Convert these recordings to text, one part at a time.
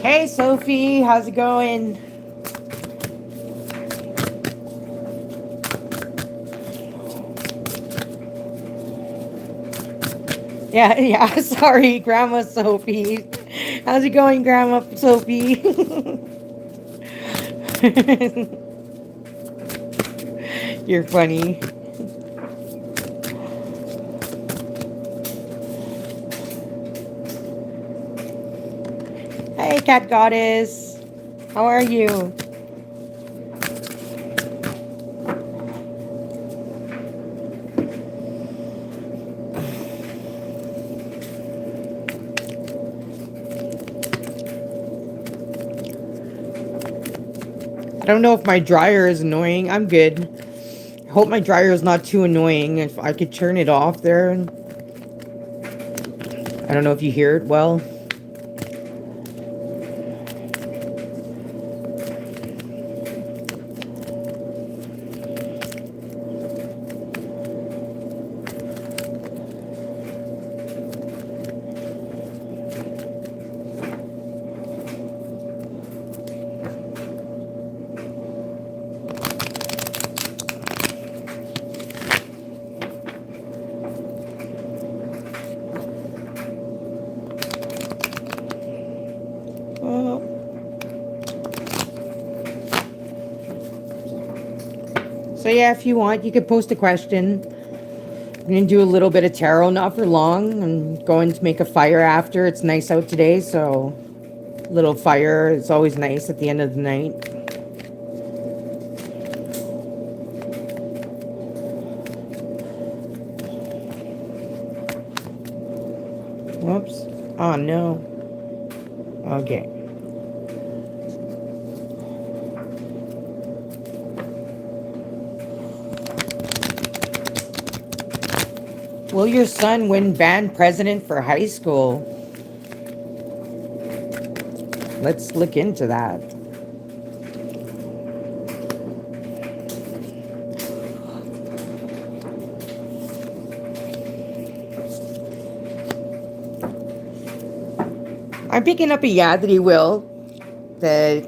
Hey Sophie, how's it going? Yeah, yeah, sorry, Grandma Sophie. How's it going, Grandma Sophie? You're funny. Hey, Cat Goddess. How are you? I don't know if my dryer is annoying. I'm good. I hope my dryer is not too annoying. If I could turn it off there. I don't know if you hear it well. Oh. So yeah, if you want, you could post a question. I'm gonna do a little bit of tarot, not for long. I'm going to make a fire after. It's nice out today, so little fire is always nice at the end of the night. Whoops. Oh no. Okay. Will your son win band president for high school? Let's look into that. I'm picking up a yeah that he will. That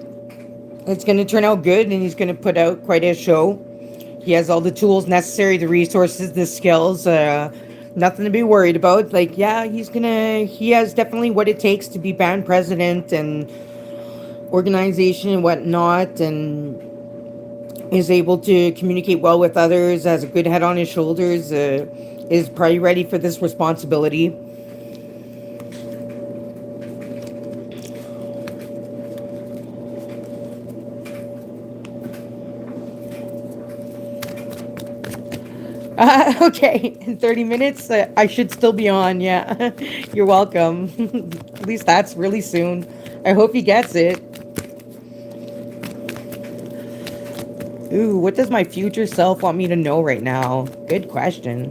it's going to turn out good and he's going to put out quite a show. He has all the tools necessary, the resources, the skills. Nothing to be worried about. Like, yeah, he has definitely what it takes to be band president and organization and whatnot, and is able to communicate well with others, has a good head on his shoulders, is probably ready for this responsibility. Okay, in 30 minutes, I should still be on. Yeah, you're welcome. At least that's really soon. I hope he gets it. Ooh, what does my future self want me to know right now? Good question.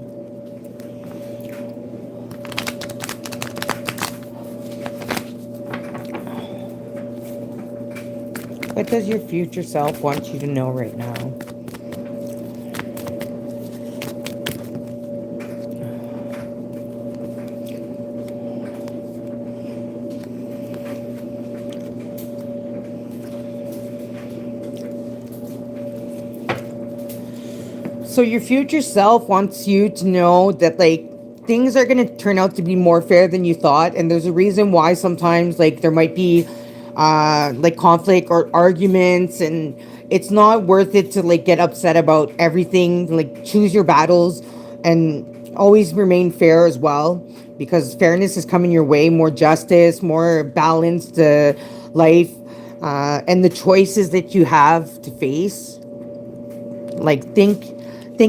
What does your future self want you to know right now? So your future self wants you to know that like things are going to turn out to be more fair than you thought, and there's a reason why sometimes like there might be like conflict or arguments, and it's not worth it to like get upset about everything. Like choose your battles and always remain fair as well, because fairness is coming your way, more justice, more balanced life, and the choices that you have to face. Like think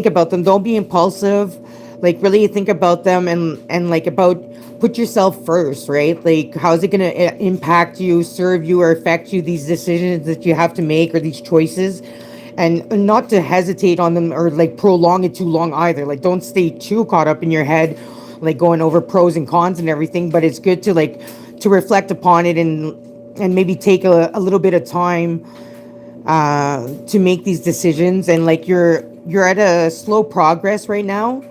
about them, don't be impulsive. Like really think about them, and like about put yourself first, right? Like how's it going to impact you, serve you, or affect you, these decisions that you have to make, or these choices, and not to hesitate on them or like prolong it too long either. Like don't stay too caught up in your head, like going over pros and cons and everything, but it's good to like to reflect upon it, and maybe take a little bit of time to make these decisions. And like you're at a slow progress right now,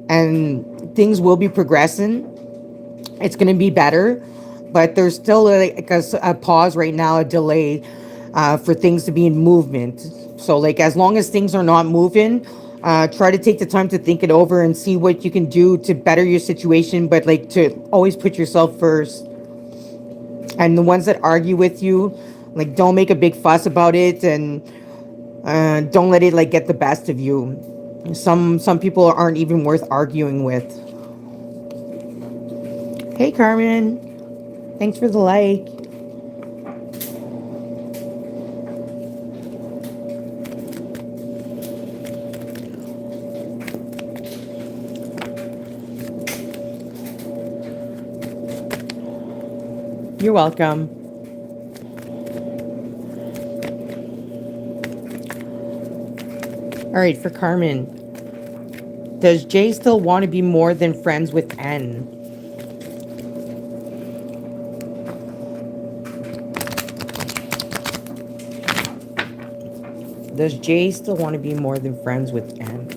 and things will be progressing. It's going to be better, but there's still like a pause right now, a delay for things to be in movement. So like as long as things are not moving, try to take the time to think it over and see what you can do to better your situation, but like to always put yourself first. And the ones that argue with you, like don't make a big fuss about it, and don't let it like get the best of you. Some people aren't even worth arguing with. Hey Carmen, thanks for the like. You're welcome. All right, for Carmen, does Jay still want to be more than friends with N? Does Jay still want to be more than friends with N?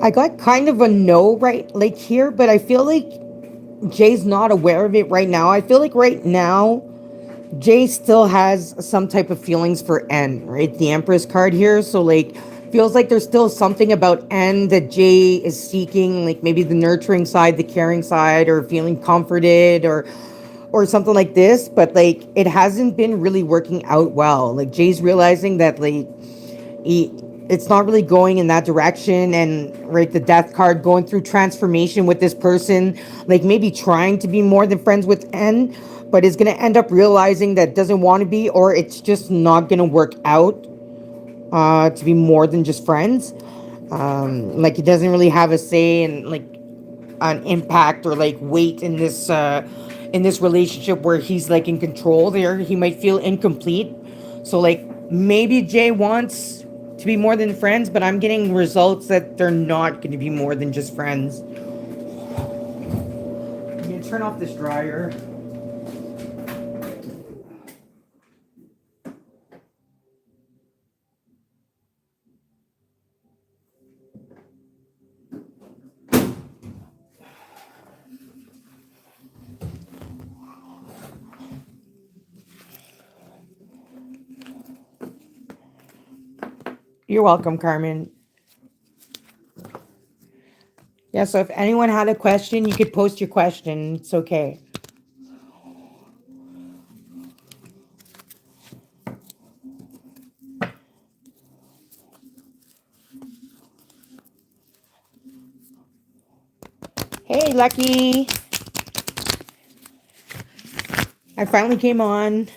I got kind of a no right like here, but I feel like Jay's not aware of it right now. I feel like right now Jay still has some type of feelings for N, right? The Empress card here. So like feels like there's still something about N that Jay is seeking, like maybe the nurturing side, the caring side, or feeling comforted or something like this, but like it hasn't been really working out well. Like Jay's realizing that like he, it's not really going in that direction, and right, the death card, going through transformation with this person, like maybe trying to be more than friends with N, but is going to end up realizing that doesn't want to be, or it's just not going to work out to be more than just friends. Like he doesn't really have a say and like an impact or like weight in this relationship where he's like in control. There he might feel incomplete. So like maybe Jay wants to be more than friends, but I'm getting results that they're not going to be more than just friends. I'm gonna turn off this dryer. You're welcome, Carmen. Yeah, so if anyone had a question, you could post your question. It's okay. Hey, Lucky. I finally came on.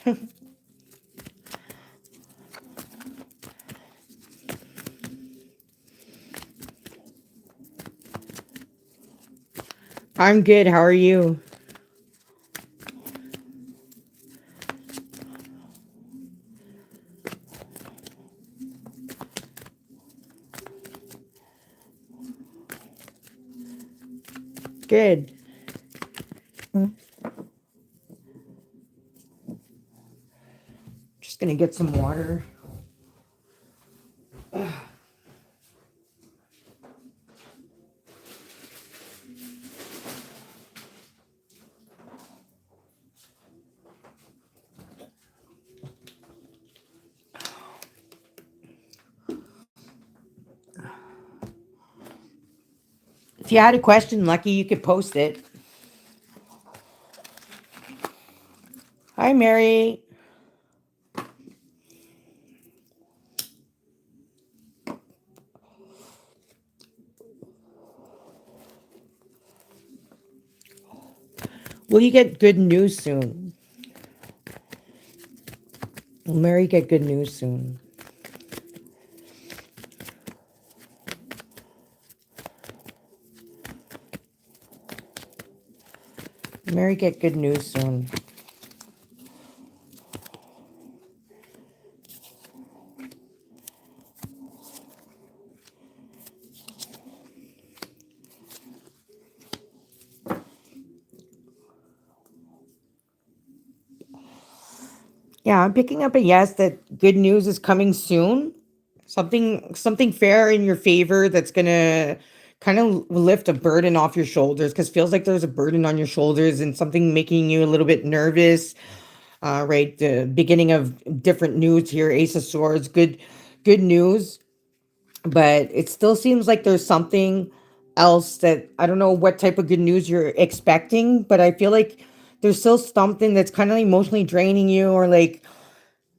I'm good. How are you? Good. Just gonna get some water. If you had a question, Lucky, you could post it. Hi, Mary. Will you get good news soon? Will Mary get good news soon? Mary get good news soon. Yeah, I'm picking up a yes that good news is coming soon. Something fair in your favor that's gonna kind of lift a burden off your shoulders because feels like there's a burden on your shoulders and something making you a little bit nervous. Right, the beginning of different news here, Ace of Swords, good news, but it still seems like there's something else that I don't know what type of good news you're expecting, but I feel like there's still something that's kind of emotionally draining you, or like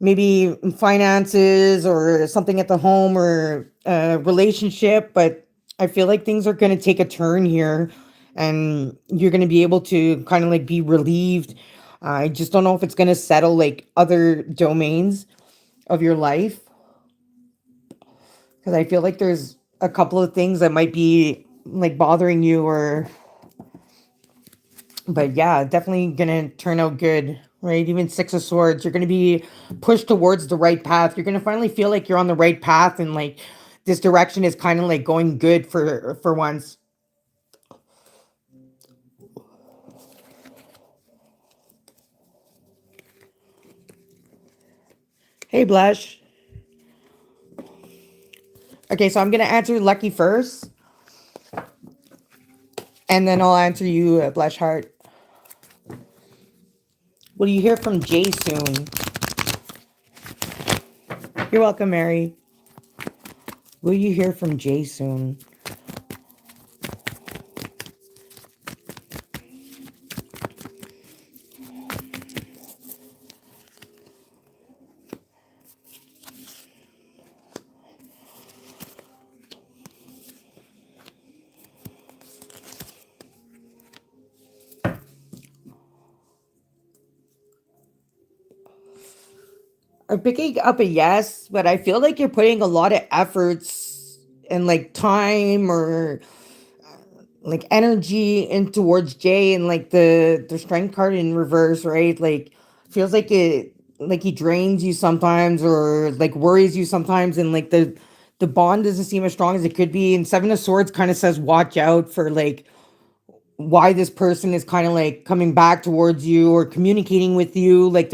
maybe finances or something at the home or a relationship. But I feel like things are going to take a turn here and you're going to be able to kind of like be relieved. I just don't know if it's going to settle like other domains of your life, because I feel like there's a couple of things that might be like bothering you, or but yeah, definitely gonna turn out good, right? Even Six of Swords, you're gonna be pushed towards the right path. You're gonna finally feel like you're on the right path, and like this direction is kind of like going good for once. Hey, Blush. Okay, so I'm gonna answer Lucky first, and then I'll answer you, Blush Heart. Will you hear from Jay soon? You're welcome, Mary. Will you hear from Jay soon? I'm picking up a yes, but I feel like you're putting a lot of efforts and like time or like energy in towards Jay, and like the strength card in reverse, right? Like feels like it like he drains you sometimes or like worries you sometimes, and like the bond doesn't seem as strong as it could be. And Seven of Swords kind of says watch out for like why this person is kind of like coming back towards you or communicating with you. Like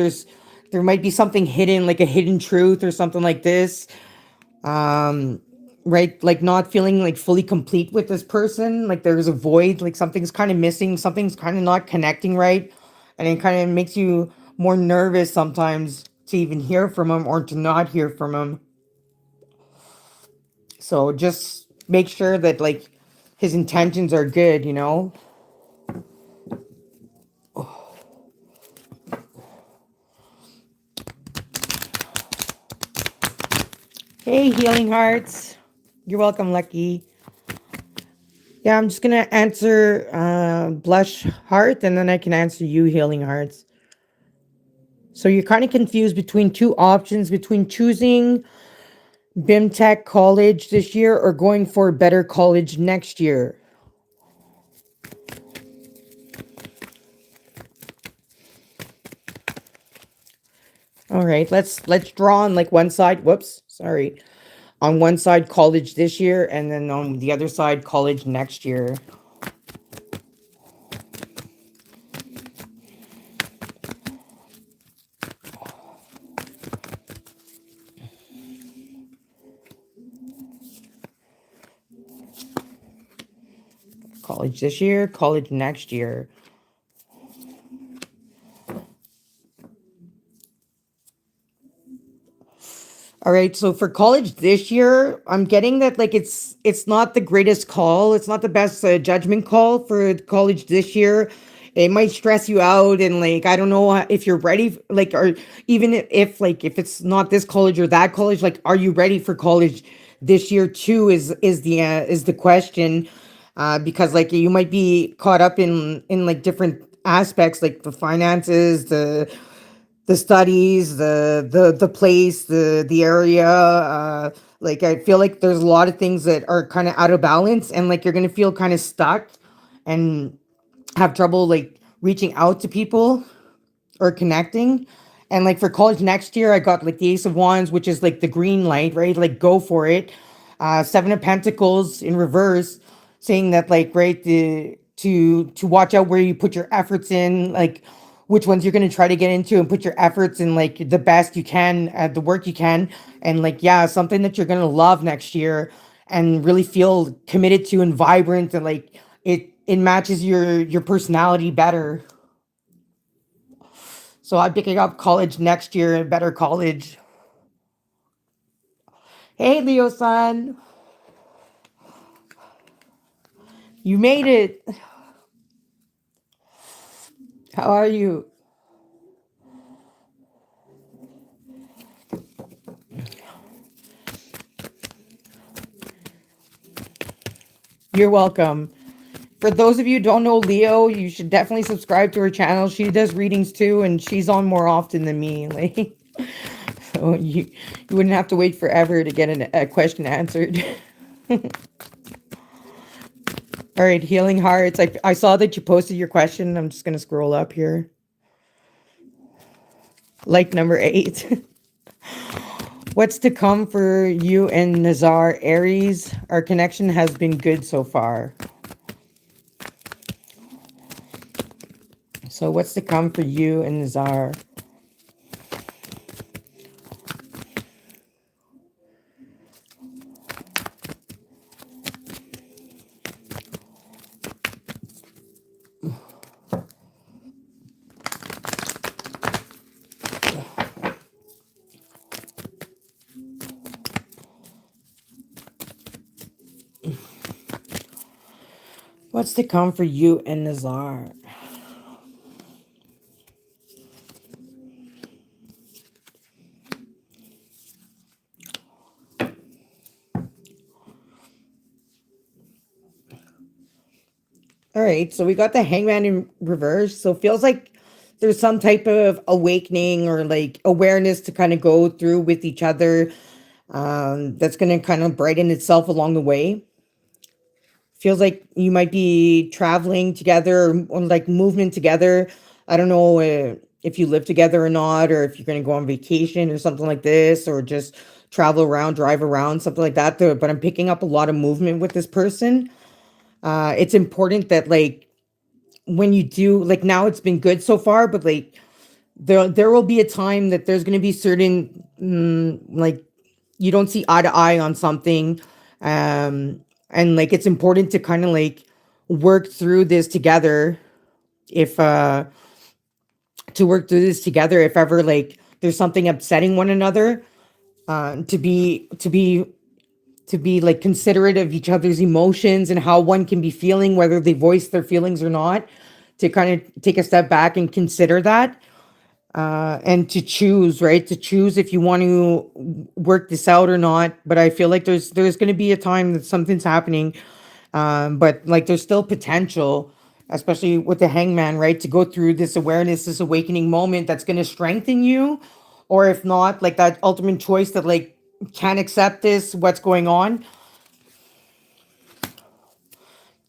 there might be something hidden, like a hidden truth or something like this. Um, right? Like not feeling like fully complete with this person. Like there's a void, like something's kind of missing, something's kind of not connecting right. And it kind of makes you more nervous sometimes to even hear from him or to not hear from him. So just make sure that like his intentions are good, you know? Hey, Healing Hearts. You're welcome, Lucky. Yeah, I'm just gonna answer Blush Heart, and then I can answer you, Healing Hearts. So you're kind of confused between two options, between choosing BIMTech college this year or going for a better college next year. All right, let's draw on like one side. Whoops, sorry. On one side, college this year, and then on the other side, college next year. College this year, college next year. All right, so for college this year, I'm getting that like it's not the greatest call. It's not the best judgment call for college this year. It might stress you out, and like I don't know if you're ready, like, or even if like if it's not this college or that college, like are you ready for college this year too? Is the question, because like you might be caught up in like different aspects, like the finances, the studies, the place, the area. Like I feel like there's a lot of things that are kind of out of balance, and like you're gonna feel kind of stuck and have trouble like reaching out to people or connecting. And like for college next year, I got like the Ace of Wands, which is like the green light, right? Like go for it. Seven of Pentacles in reverse, saying that like right to watch out where you put your efforts in, like which ones you're going to try to get into and put your efforts in like the best you can at the work you can, and like yeah, something that you're going to love next year and really feel committed to and vibrant, and like it matches your personality better. So I'm picking up college next year, a better college. Hey Leo son, you made it. How are you? You're welcome. For those of you who don't know Leo, you should definitely subscribe to her channel. She does readings too, and she's on more often than me. Like, so you wouldn't have to wait forever to get a question answered. All right, healing hearts. I saw that you posted your question. I'm just gonna scroll up here. Like number 8. What's to come for you and Nazar Aries? Our connection has been good so far. So what's to come for you and Nazar? What's to come for you and Nazar? All right, so we got the Hangman in reverse. So it feels like there's some type of awakening or like awareness to kind of go through with each other. That's going to kind of brighten itself along the way. Feels like you might be traveling together or like movement together. I don't know if you live together or not, or if you're going to go on vacation or something like this, or just travel around, drive around, something like that. But I'm picking up a lot of movement with this person. It's important that like when you do, like, now it's been good so far, but like there will be a time that there's going to be certain like you don't see eye to eye on something, um and like it's important to kind of like work through this together, if to work through this together if ever like there's something upsetting one another, to be like considerate of each other's emotions and how one can be feeling, whether they voice their feelings or not, to kind of take a step back and consider that, and to choose, right, to choose if you want to work this out or not. But I feel like there's going to be a time that something's happening, but like there's still potential, especially with the Hangman, right, to go through this awareness, this awakening moment that's going to strengthen you. Or if not, like that ultimate choice that like can't accept this, what's going on,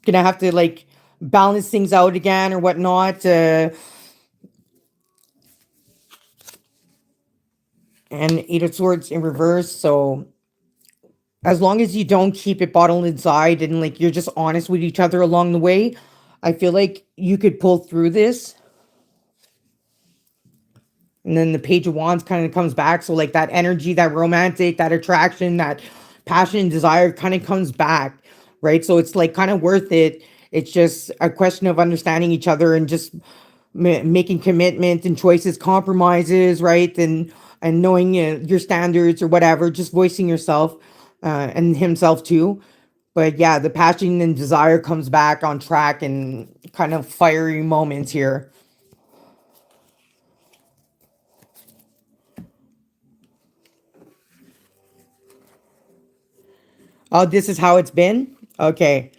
gonna have to like balance things out again or whatnot. And Eight of Swords in reverse. So as long as you don't keep it bottled inside and like you're just honest with each other along the way, I feel like you could pull through this. And then the Page of Wands kind of comes back. So like that energy, that romantic, that attraction, that passion and desire kind of comes back, right? So it's like kind of worth it. It's just a question of understanding each other and just making commitment and choices, compromises, right? And knowing your standards or whatever, just voicing yourself, and himself too. But yeah, the passion and desire comes back on track and kind of fiery moments here. Oh, this is how it's been? Okay.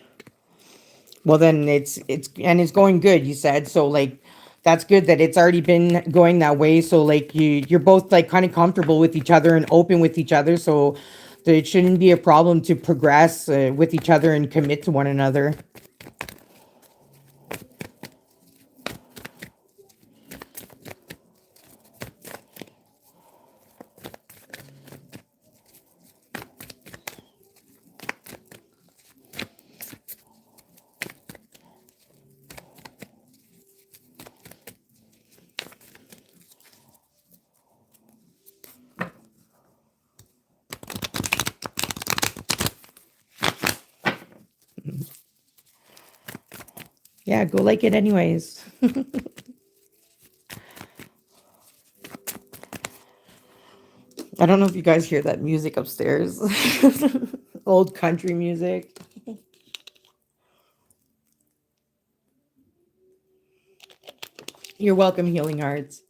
Well then it's going good, you said. So like that's good that it's already been going that way. So like you're both like kind of comfortable with each other and open with each other. So it shouldn't be a problem to progress with each other and commit to one another. Yeah, go like it anyways. I don't know if you guys hear that music upstairs. Old country music. You're welcome, Healing Hearts.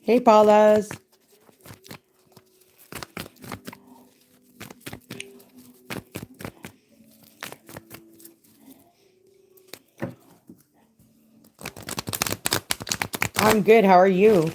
Hey, Paulas. I'm good. How are you?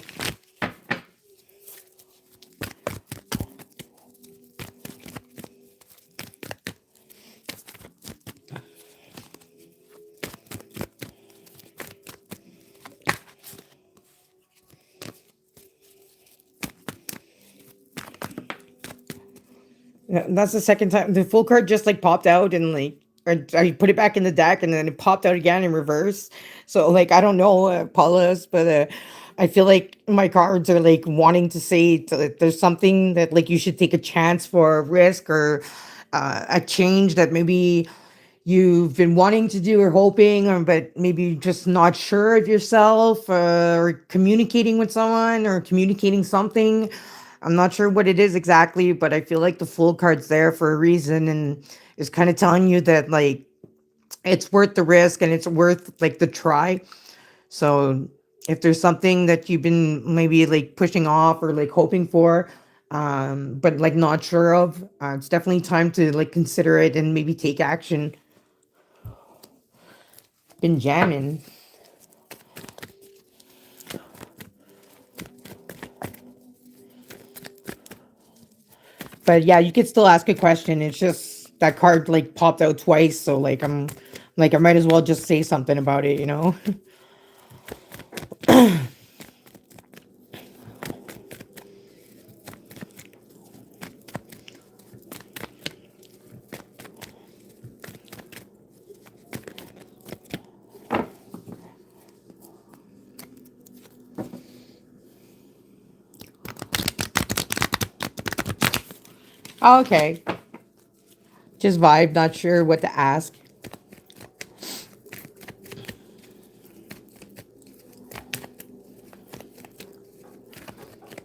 Yeah, that's the second time the full card just like popped out and like or I put it back in the deck and then it popped out again in reverse. So like I don't know, Paula's, but I feel like my cards are like wanting to say that there's something that like you should take a chance for a risk or a change that maybe you've been wanting to do or hoping, or but maybe just not sure of yourself, or communicating with someone or communicating something. I'm not sure what it is exactly, but I feel like the full card's there for a reason and is kind of telling you that like it's worth the risk and it's worth like the try. So if there's something that you've been maybe like pushing off or like hoping for, but like not sure of, it's definitely time to like consider it and maybe take action. Been jamming. But yeah, you could still ask a question. It's just that card like popped out twice, so like I'm like I might as well just say something about it, you know? Okay. Just vibe, not sure what to ask.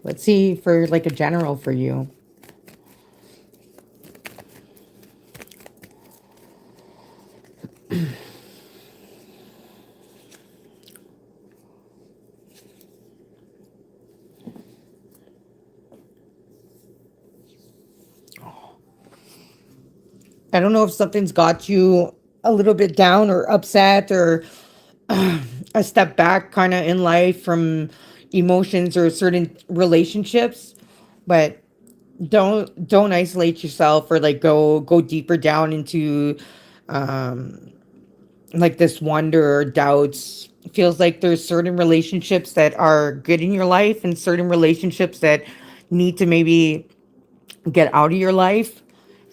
Let's see for like a general for you. I don't know if something's got you a little bit down or upset or a step back kind of in life from emotions or certain relationships, but don't isolate yourself or like go deeper down into um like this wonder or doubts. It feels like there's certain relationships that are good in your life and certain relationships that need to maybe get out of your life,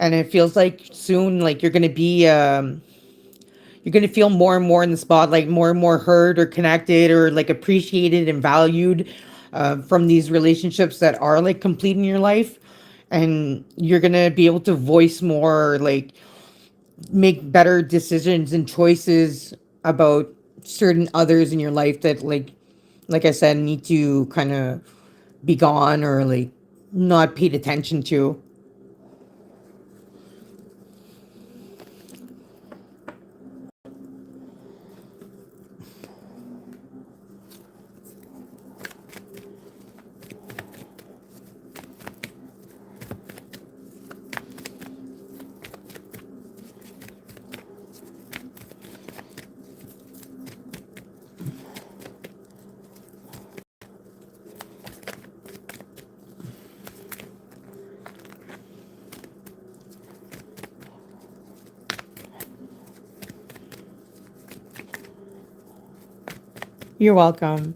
and it feels like soon like you're gonna feel more and more in the spotlight, more and more heard or connected or like appreciated and valued from these relationships that are like complete in your life, and you're gonna be able to voice more, like make better decisions and choices about certain others in your life that like I said need to kind of be gone or like not paid attention to. You're welcome.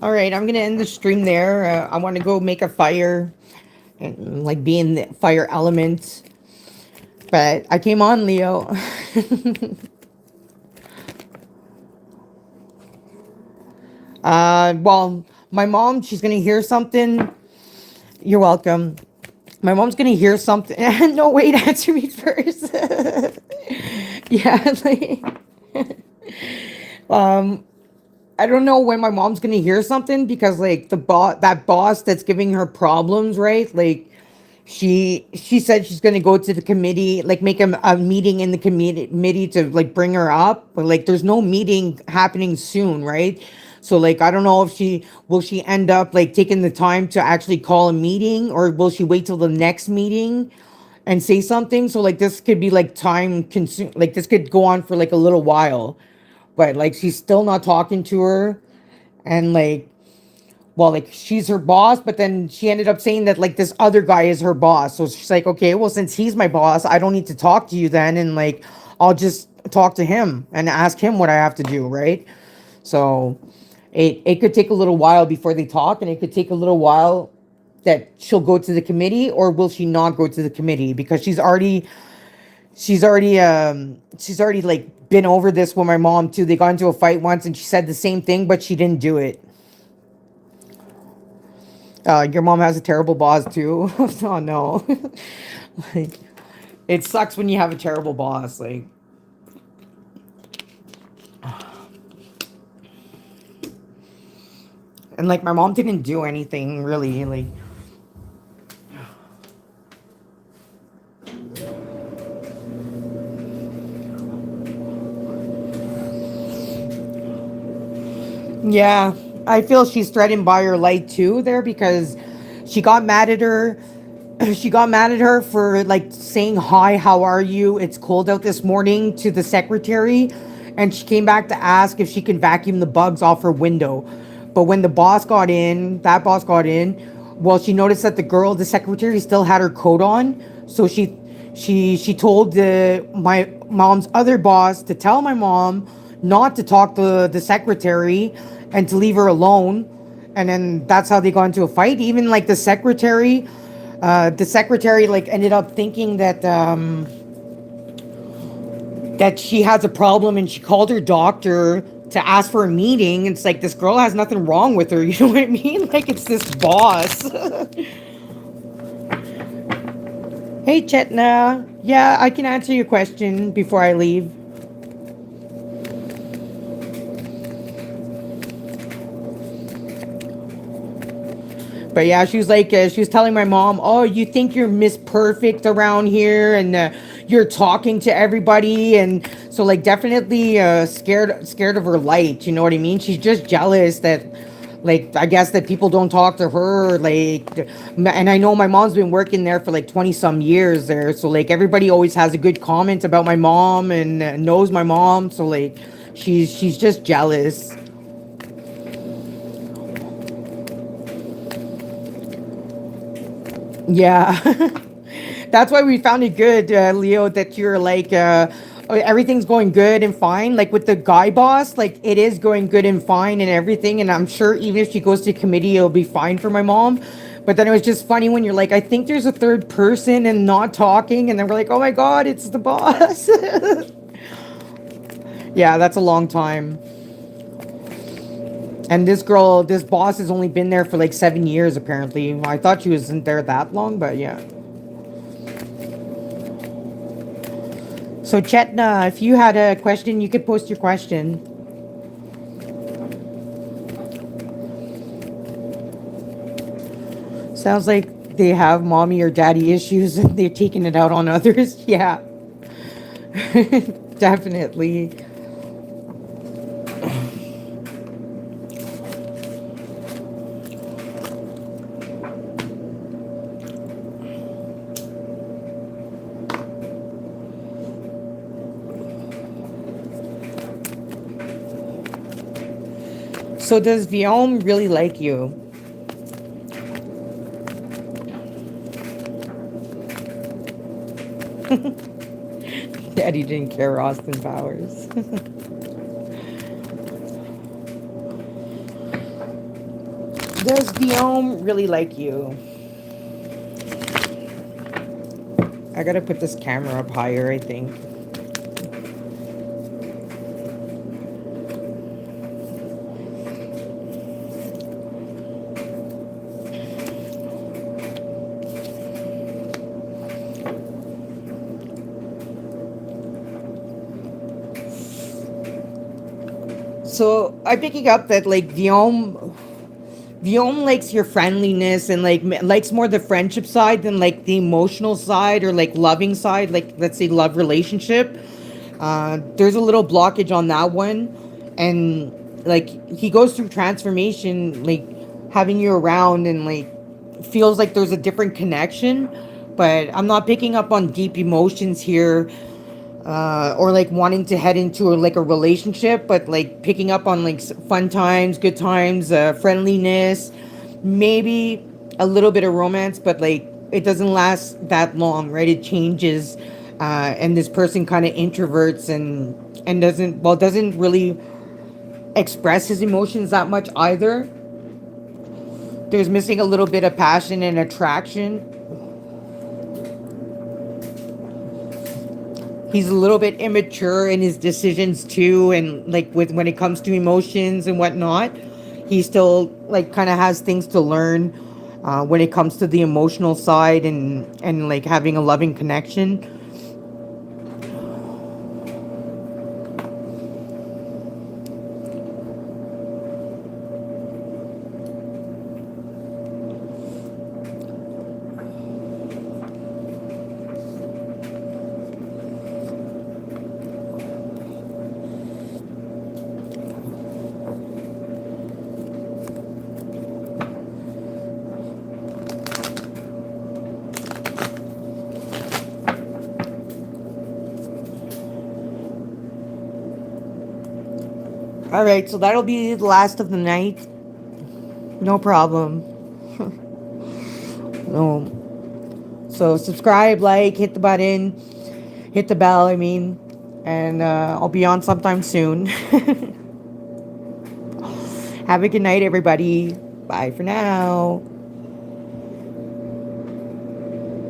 All right, I'm gonna end the stream there. I want to go make a fire and like be in the fire element. But I came on, Leo. Well, my mom, she's gonna hear something. You're welcome. My mom's gonna hear something. No, wait, answer me first. Yeah, like, um, I don't know when my mom's gonna hear something because like that boss that's giving her problems, right? Like she said she's gonna go to the committee, like make a meeting in the committee to like bring her up, but like there's no meeting happening soon, right? So like I don't know if she end up like taking the time to actually call a meeting, or will she wait till the next meeting and say something? So like this could be like time consume, like this could go on for like a little while, but like she's still not talking to her. And like, well, like she's her boss, but then she ended up saying that like this other guy is her boss. So she's like, okay, well, since he's my boss, I don't need to talk to you then. And like, I'll just talk to him and ask him what I have to do, right? So it could take a little while before they talk, and it could take a little while that she'll go to the committee, or will she not go to the committee because she's already like been over this with my mom too. They got into a fight once and she said the same thing, but she didn't do it. Your mom has a terrible boss too. Oh no. Like, it sucks when you have a terrible boss. Like, and like my mom didn't do anything really. Like, yeah, I feel she's threatened by her light too there because she got mad at her. She got mad at her for like saying hi, how are you? It's cold out this morning to the secretary, and she came back to ask if she can vacuum the bugs off her window. But when the boss got in, that boss got in, well, she noticed that the secretary, still had her coat on. So she told my mom's other boss to tell my mom not to talk to the secretary and to leave her alone. And then that's how they got into a fight. Even like the secretary like ended up thinking that she has a problem, and she called her doctor to ask for a meeting. It's like this girl has nothing wrong with her. You know what I mean? Like it's this boss. Hey, Chetna. Yeah, I can answer your question before I leave. But yeah, she was telling my mom, "Oh, you think you're Miss Perfect around here, and you're talking to everybody." And so, like, definitely scared of her light. You know what I mean? She's just jealous that, like, I guess that people don't talk to her. Like, and I know my mom's been working there for like 20 some years there, so like everybody always has a good comment about my mom and knows my mom. So like, she's just jealous. Yeah. That's why we found it good, Leo, that you're like, everything's going good and fine. Like with the guy boss, like it is going good and fine and everything. And I'm sure even if she goes to committee, it'll be fine for my mom. But then it was just funny when you're like, I think there's a third person and not talking. And then we're like, oh my God, it's the boss. Yeah, that's a long time. And this boss has only been there for like 7 years, apparently. I thought she wasn't there that long, but yeah. So, Chetna, if you had a question, you could post your question. Sounds like they have mommy or daddy issues and they're taking it out on others. Yeah, definitely. So, does Viome really like you? Daddy didn't care, Austin Powers. Does Guillaume really like you? I gotta put this camera up higher, I think. So I'm picking up that like Guillaume likes your friendliness and like likes more the friendship side than like the emotional side or like loving side, like let's say love relationship. There's a little blockage on that one, and like he goes through transformation, like having you around and like feels like there's a different connection, but I'm not picking up on deep emotions here, or like wanting to head into like a relationship, but like picking up on like fun times, good times, friendliness, maybe a little bit of romance, but like it doesn't last that long, right? It changes, and this person kind of introverts and doesn't really express his emotions that much either. There's missing a little bit of passion and attraction. He's a little bit immature in his decisions too, and like with when it comes to emotions and whatnot, he still like kind of has things to learn, when it comes to the emotional side and like having a loving connection. All right, so that'll be the last of the night. No problem. No. So subscribe, like, hit the button, hit the bell. I mean, and I'll be on sometime soon. Have a good night, everybody. Bye for now.